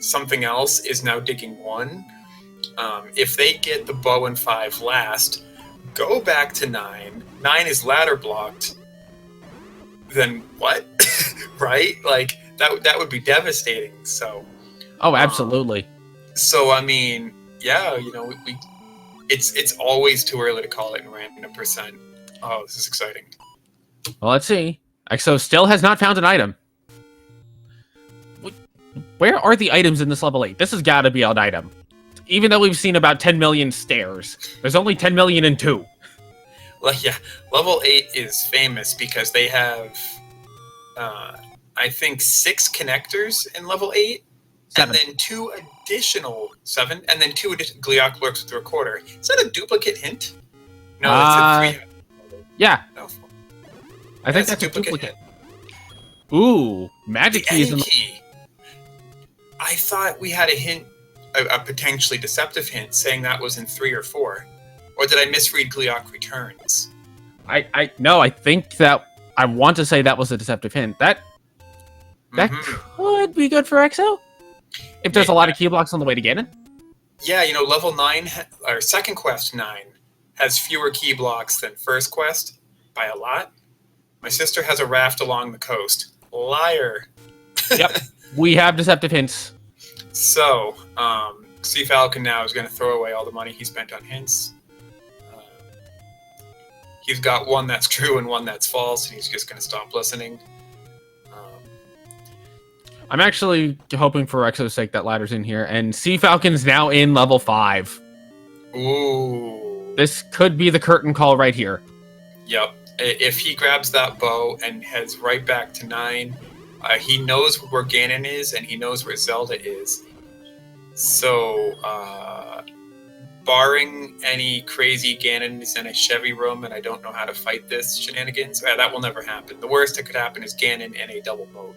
something else, is now digging 1. If they get the bow and 5 last, go back to 9. 9 is ladder blocked. Then what? Right? Like that would be devastating. So. oh, absolutely. So I mean, yeah, you know, it's always too early to call it in Random%. Oh, this is exciting. Well, let's see. Exo still has not found an item. Where are the items in this level 8? This has got to be an item. Even though we've seen about 10 million stairs, there's only 10 million and 2. Well, yeah, level 8 is famous because they have, I think, 6 connectors in level 8. 7. And then 2 additional 7, and then 2 additional Gleeok works with the recorder. Is that a duplicate hint? No, it's a 3. Yeah, No, I think that's a duplicate. Ooh, magic the keys. N key. I thought we had a hint, a potentially deceptive hint, saying that was in 3 or 4. Or did I misread Gleeok Returns? No, I think that I want to say that was a deceptive hint. That could be good for Exo. If there's a lot of key blocks on the way to Ganon. Yeah, you know, level 9, or second quest 9, has fewer key blocks than first quest by a lot. My sister has a raft along the coast. Liar. Yep, we have deceptive hints. So, Cfalcon now is going to throw away all the money he spent on hints. He's got one that's true and one that's false, and he's just going to stop listening. I'm actually hoping for Exo's sake that ladder's in here, and Cfalcon's now in level 5. Ooh. This could be the curtain call right here. Yep. If he grabs that bow and heads right back to 9, he knows where Ganon is, and he knows where Zelda is. So, barring any crazy Ganons in a Chevy room and I don't know how to fight this shenanigans, that will never happen. The worst that could happen is Ganon in a double boat.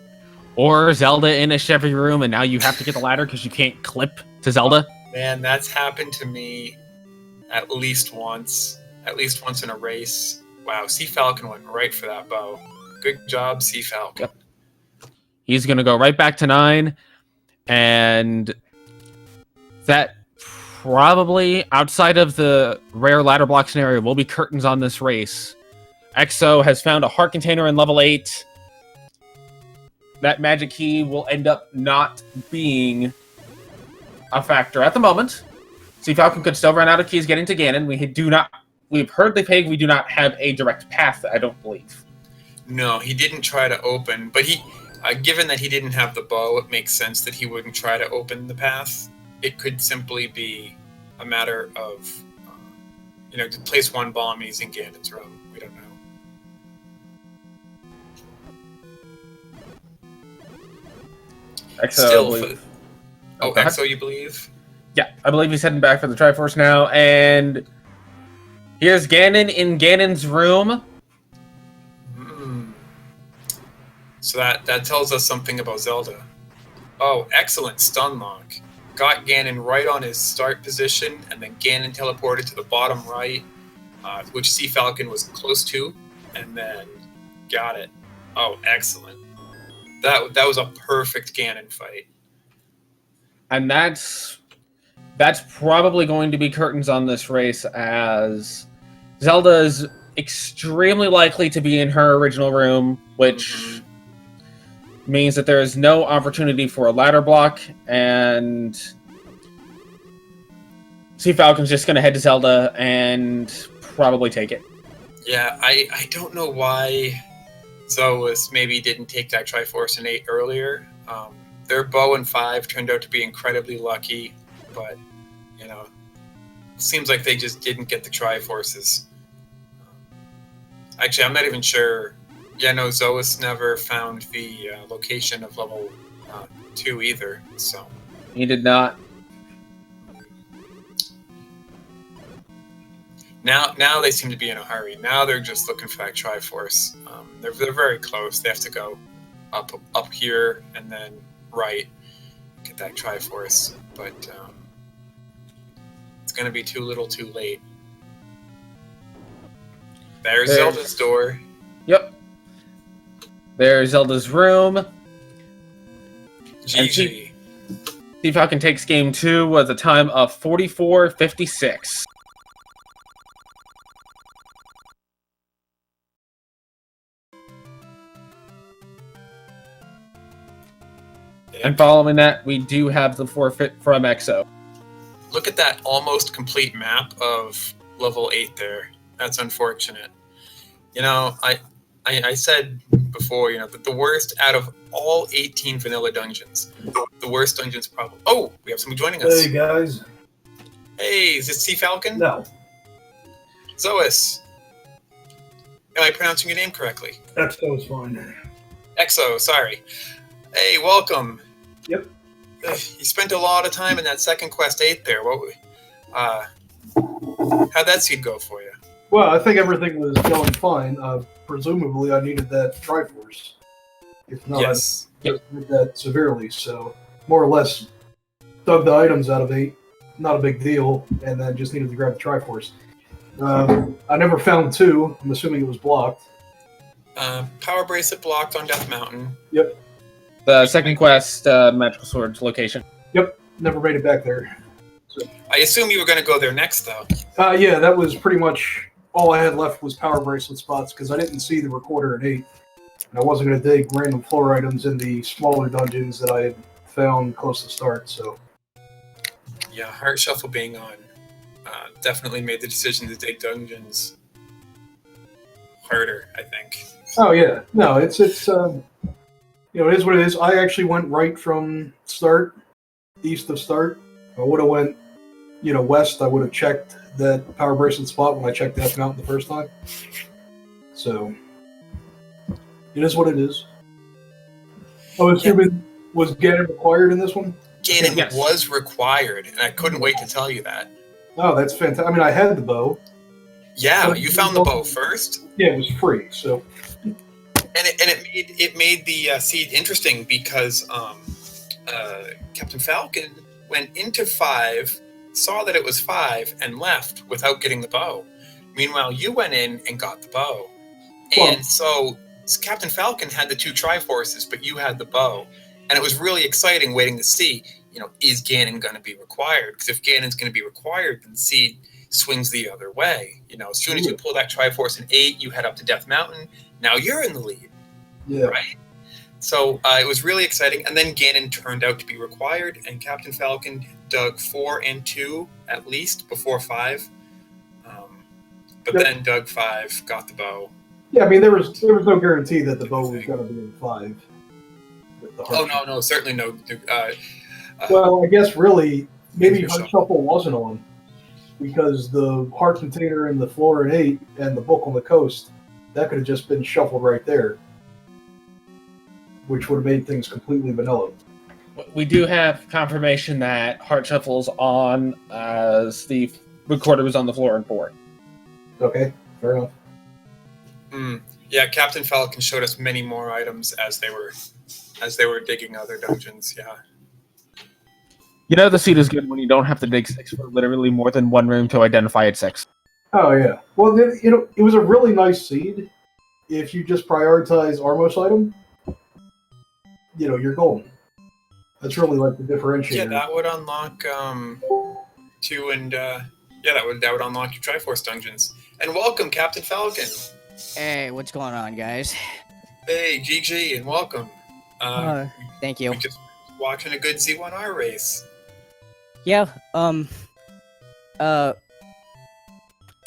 Or Zelda in a Chevy room, and now you have to get the ladder because you can't clip to Zelda. Man, that's happened to me at least once. At least once in a race. Wow, Cfalcon went right for that bow. Good job, Cfalcon. Yep. He's going to go right back to 9, and that probably, outside of the rare ladder block scenario, will be curtains on this race. Exo has found a heart container in level 8. That magic key will end up not being a factor at the moment. Cfalcon could still run out of keys getting to Ganon. We've heard the pig. We do not have a direct path, I don't believe. No, he didn't try to open, but given that he didn't have the bow, it makes sense that he wouldn't try to open the path. It could simply be a matter of, to place one bomb and he's in Ganon's room. We don't know. Exo, Exo, you believe? Yeah, I believe he's heading back for the Triforce now, and here's Ganon in Ganon's room. So that tells us something about Zelda. Oh, excellent stun lock. Got Ganon right on his start position, and then Ganon teleported to the bottom right. which Cfalcon was close to, and then got it. Oh, excellent. That was a perfect Ganon fight. And that's probably going to be curtains on this race, as Zelda is extremely likely to be in her original room, which means that there is no opportunity for a ladder block, and Cfalcon's just going to head to Zelda and probably take it. Yeah, I don't know why Xoas maybe didn't take that Triforce in 8 earlier. Their bow in 5 turned out to be incredibly lucky, but, you know, it seems like they just didn't get the Triforces. Actually, I'm not even sure. Yeah, no, Xoas never found the location of level 2 either, so. He did not. Now they seem to be in a hurry. Now they're just looking for that Triforce. They're very close. They have to go up here and then right, get that Triforce. But it's going to be too little too late. There's Zelda's door. Yep. There's Zelda's room. GG. Cfalcon takes game 2 with a time of 44:56. And following that, we do have the forfeit from Exo. Look at that almost complete map of level 8 there. That's unfortunate. You know, I said before, you know, that the worst out of all 18 vanilla dungeons, the worst dungeons probably... Oh, we have somebody joining us. Hey, guys. Hey, is this Cfalcon? No. Xoas. Am I pronouncing your name correctly? Exo is fine. Exo, sorry. Hey, welcome. Yep. You spent a lot of time in that second quest 8 there. How'd that seed go for you? Well, I think everything was going fine. Presumably, I needed that Triforce. If not, Yes. I did that severely. So, more or less, dug the items out of 8. Not a big deal. And then just needed to grab the Triforce. I never found 2. I'm assuming it was blocked. Power bracelet blocked on Death Mountain. Yep. The second quest, Magical Swords location. Yep. Never made it back there. So. I assume you were going to go there next, though. Yeah, that was pretty much all I had left was power bracelet spots because I didn't see the recorder at 8. And I wasn't going to dig random floor items in the smaller dungeons that I had found close to start, so. Yeah, Heart Shuffle being on definitely made the decision to dig dungeons harder, I think. Oh, yeah. No, it's you know, it is what it is. I actually went right from start, east of start. If I would have went, you know, west, I would have checked that power bracelet spot when I checked Death Mountain the first time. So, it is what it is. I was assuming, was Ganon required in this one? Ganon Yes. was required, and I couldn't wait to tell you that. Oh, that's fantastic. I mean, I had the bow. Yeah, you found the bow first. Yeah, it was free, so. And it made the seed interesting because Captain Falcon went into 5, saw that it was 5, and left without getting the bow. Meanwhile, you went in and got the bow. And so Captain Falcon had the 2 Triforces, but you had the bow. And it was really exciting waiting to see, you know, is Ganon going to be required? Because if Ganon's going to be required, then seed swings the other way. You know, as soon as you pull that Triforce in 8, you head up to Death Mountain. Now you're in the lead, Yeah. right? So it was really exciting. And then Ganon turned out to be required, and Captain Falcon dug 4 and 2 at least before 5. But then dug 5, got the bow. Yeah, I mean, there was no guarantee that the bow was going to be in 5. With the Oh, heart. no, certainly no. Well, I guess really, maybe Heart Heart Shuffle wasn't on. Because the heart container in the floor at 8 and the book on the coast, that could have just been shuffled right there. Which would have made things completely vanilla. We do have confirmation that Heart Shuffle's on, as the recorder was on the floor in 4. Okay, fair enough. Yeah, Captain Falcon showed us many more items as they were digging other dungeons. Yeah. You know the seed is good when you don't have to dig 6 for literally more than one room to identify it's 6. Oh yeah. Well, it was a really nice seed. If you just prioritize Armos item, you're golden. That's really like the differentiator. Yeah, that would unlock 2 and that would unlock your Triforce dungeons. And welcome, Captain Falcon. Hey, what's going on, guys? Hey, GG, and welcome. Thank you. We're just watching a good Z1R race. Yeah,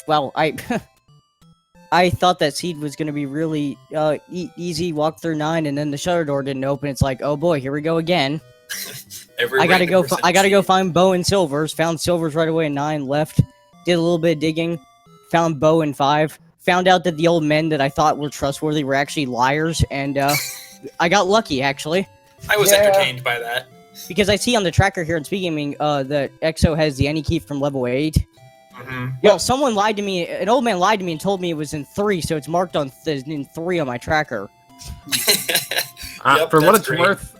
well, I thought that seed was gonna be really, easy, walk through 9, and then the shutter door didn't open. It's like, oh boy, here we go again. I gotta go find bow and silvers. Found silvers right away in 9, left, did a little bit of digging, found bow in 5, found out that the old men that I thought were trustworthy were actually liars, and, I got lucky, actually. I was entertained by that. Because I see on the tracker here in SpeedGaming, that Exo has the any key from level 8. Mm-hmm. Well, someone lied to me. An old man lied to me and told me it was in 3, so it's marked on in 3 on my tracker. Yep, for what that's it's great. worth,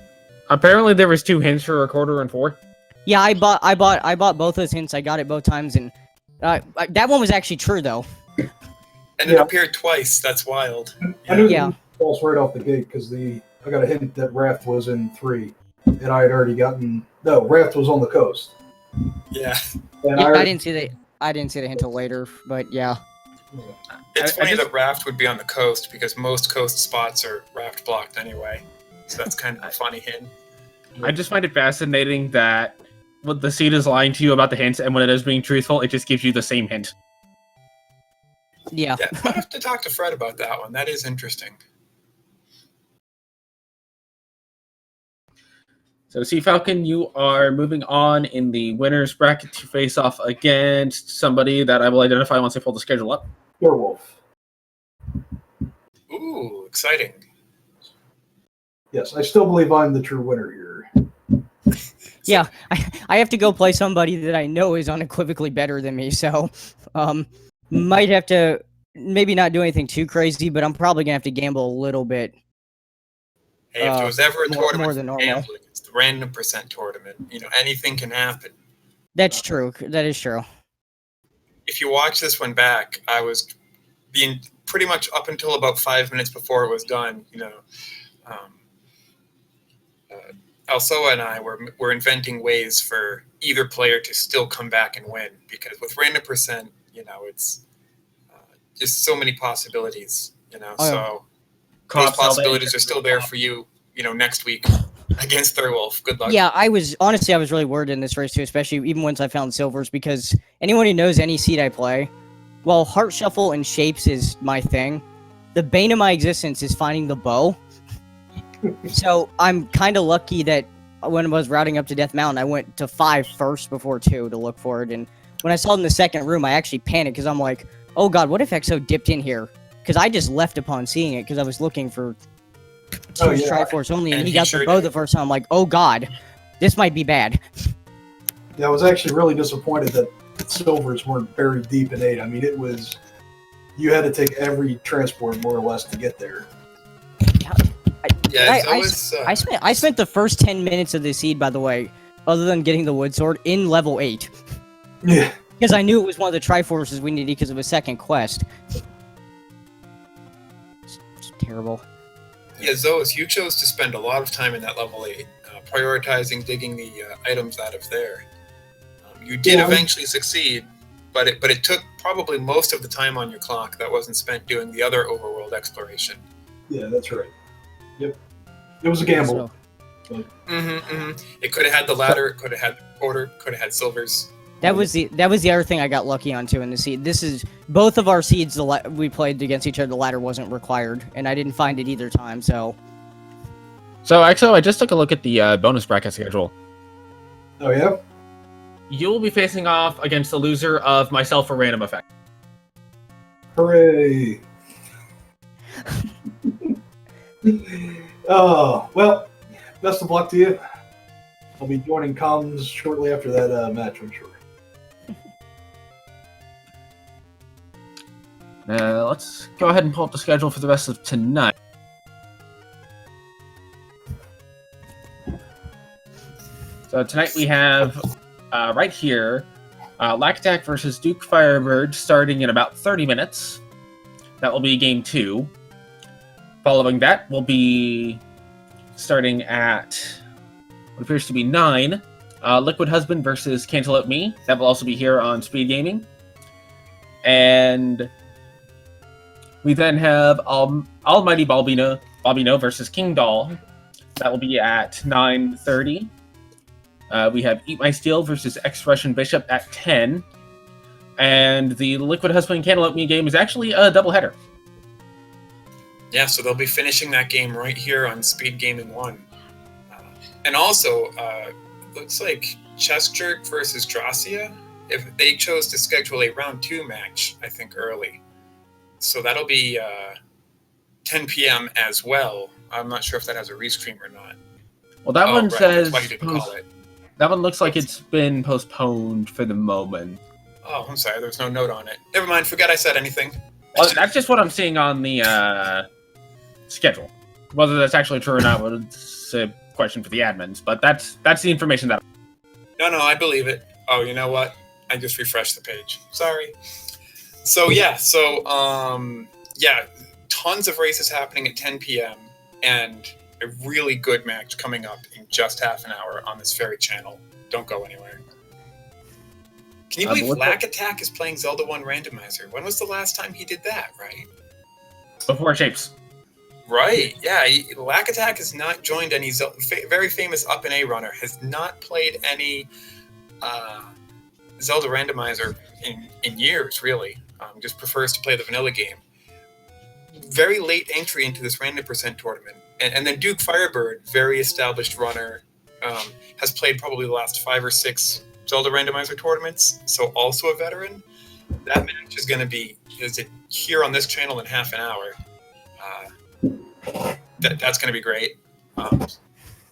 apparently there was 2 hints for recorder and 4. Yeah, I bought both those hints. I got it both times, and that one was actually true though. And it appeared twice. That's wild. I knew Yeah. it was false right off the gate because I got a hint that Raft was in 3, and I had already gotten Raft was on the coast. Yeah. And Yeah, I didn't see the hint till later, but yeah. It's I funny just- that Raft would be on the coast because most coast spots are Raft blocked anyway. So that's kind of a funny hint. I just find it fascinating that when the seed is lying to you about the hints, and when it is being truthful, it just gives you the same hint. Yeah. Yeah, I'll have to talk to Fred about that one. That is interesting. So, Cfalcon, you are moving on in the winner's bracket to face off against somebody that I will identify once I pull the schedule up. Werewolf. Ooh, exciting. Yes, I still believe I'm the true winner here. Yeah, I have to go play somebody that I know is unequivocally better than me, so might have to maybe not do anything too crazy, but I'm probably gonna have to gamble a little bit. Hey, if there was ever a more tournament than for normal. gambling, it's the random percent tournament. Anything can happen. That's true. That is true. If you watch this one back, I was being pretty much up until about 5 minutes before it was done. Alsoa and I were inventing ways for either player to still come back and win, because with random percent, it's just so many possibilities. So those possibilities are still there for you. Next week against Thurwolf. Good luck. Yeah, I was really worried in this race too, especially even once I found silvers, because anyone who knows any seed I play, well, Heart Shuffle and Shapes is my thing. The bane of my existence is finding the bow. So I'm kind of lucky that when I was routing up to Death Mountain, I went to 5 first before 2 to look for it. And when I saw it in the second room, I actually panicked because I'm like, oh god, what if Exo dipped in here? Because I just left upon seeing it because I was looking for 2 Triforce only, and he got the bow the first time. I'm like, oh god, this might be bad. Yeah, I was actually really disappointed that silvers weren't buried deep in 8. I mean, you had to take every transport more or less to get there. Yeah, I spent the first 10 minutes of the seed, by the way, other than getting the wood sword, in level 8. Yeah. Because I knew it was one of the Triforces we needed because of a second quest. It's terrible. Yeah, Xoas, you chose to spend a lot of time in that level 8, prioritizing digging the items out of there. You did eventually succeed, but it took probably most of the time on your clock that wasn't spent doing the other overworld exploration. Yeah, that's right. Yep. It was a gamble. It could have had the ladder, it could have had the order, could have had silvers. That was the other thing I got lucky on too in the seed. This is both of our seeds. We played against each other. The ladder wasn't required, and I didn't find it either time. So Exo, I just took a look at the bonus bracket schedule. Oh yeah. You'll be facing off against the loser of myself for random effect. Hooray! Oh, well, best of luck to you. I'll be joining comms shortly after that match, I'm sure. Let's go ahead and pull up the schedule for the rest of tonight. So tonight we have, right here, Lack Attack versus Duke Firebird starting in about 30 minutes. That will be game 2. Following that will be starting at what appears to be 9. Liquid Husband versus Cantaloupe Me. That will also be here on Speed Gaming. And we then have Almighty Balbino versus King Doll. That will be at 9:30. We have Eat My Steel versus Ex-Russian Bishop at 10. And the Liquid Husband Cantaloupe Me game is actually a doubleheader. Yeah, so they'll be finishing that game right here on Speed Gaming 1. And also, looks like Chess Jerk versus Dracia, if they chose to schedule a round 2 match, I think, early. So that'll be 10 p.m. as well. I'm not sure if that has a restream or not. Well, that one right, says... that's why you didn't call it. That one looks like it's been postponed for the moment. Oh, I'm sorry, there's no note on it. Never mind, forget I said anything. Well, that's just what I'm seeing on the schedule. Whether that's actually true or not was a question for the admins, but that's the information that... No, I believe it. Oh, you know what? I just refreshed the page. Sorry. So, yeah, tons of races happening at 10 p.m. and a really good match coming up in just half an hour on this very channel. Don't go anywhere. Can you believe Lack Attack is playing Zelda 1 Randomizer? When was the last time he did that, right? Before Shapes. Right, yeah. Lack Attack has not joined any very famous Up and A runner, has not played any Zelda Randomizer in years, really. Just prefers to play the vanilla game. Very late entry into this Random Percent tournament. And then Duke Firebird, very established runner, has played probably the last 5 or 6 Zelda Randomizer tournaments, so also a veteran. That match is going to be here on this channel in half an hour. That's going to be great.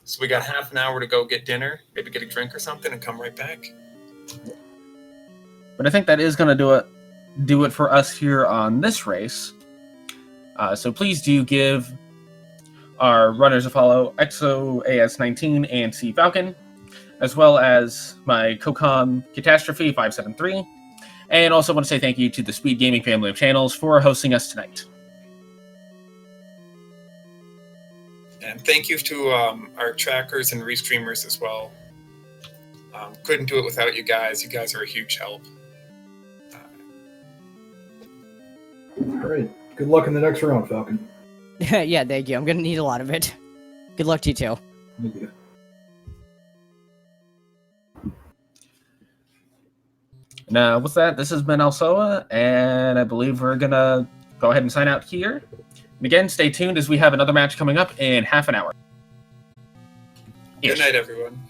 So we got half an hour to go get dinner, maybe get a drink or something, and come right back. But I think that is going to do it for us here on this race. So please do give our runners a follow, Xoas19 and Cfalcon, as well as my Cfalcon7 and also want to say thank you to the Speed Gaming family of channels for hosting us tonight. And thank you to our trackers and restreamers as well. Couldn't do it without you guys. You guys are a huge help. All right. Good luck in the next round, Falcon. Yeah, thank you. I'm gonna need a lot of it. Good luck to you too. Thank you. Now, with that, this has been Alsoa, and I believe we're gonna go ahead and sign out here. And again, stay tuned as we have another match coming up in half an hour. Good night, everyone.